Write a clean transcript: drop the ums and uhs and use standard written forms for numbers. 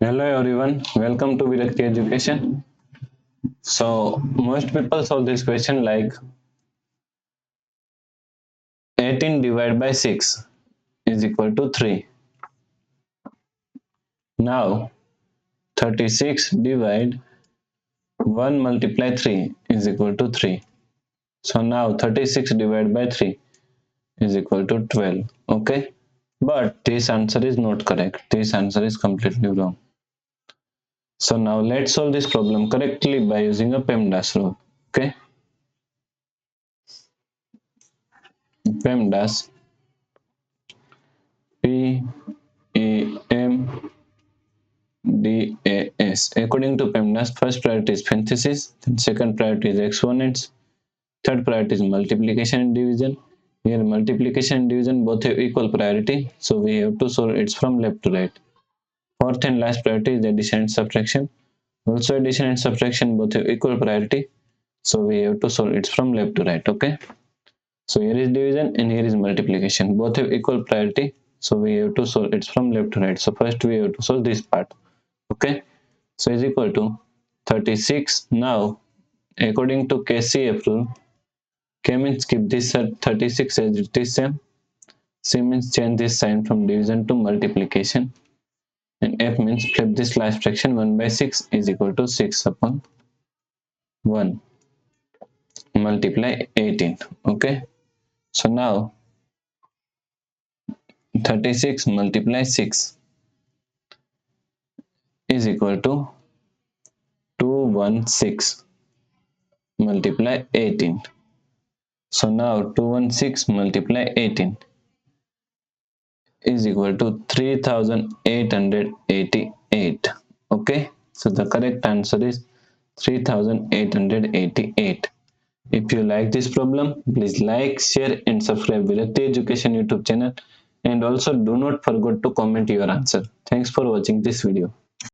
Hello everyone, welcome to Virakti Education. So most people solve this question like 18 divided by 6 is equal to 3. Now 36 divide 1 multiply 3 is equal to 3. So now 36 divided by 3 is equal to 12. Okay, but this answer is not correct. This answer is completely wrong. So now let's solve this problem correctly by using a PEMDAS rule. Okay, PEMDAS PEMDAS. According to PEMDAS, first priority is parenthesis, then second priority is exponents, third priority is multiplication and division. Here multiplication and division both have equal priority, so we have to solve it from left to right. Fourth and last priority is addition and subtraction. Also addition and subtraction both have equal priority, so we have to solve it from left to right. Okay, so here is division and here is multiplication, both have equal priority, so we have to solve it from left to right. So first we have to solve this part. Okay, so is equal to 36. Now according to KCF rule, K means keep this 36 as it is same, C means change this sign from division to multiplication, and F means flip this last fraction 1 by 6 is equal to 6 upon 1 multiply 18. Okay, so now 36 multiply 6 is equal to 216 multiply 18. So now 216 multiply 18 is equal to 3888. Okay, so the correct answer is 3888. If you like this problem, please like, share and subscribe Virakti Education YouTube channel, and also do not forget to comment your answer. Thanks for watching this video.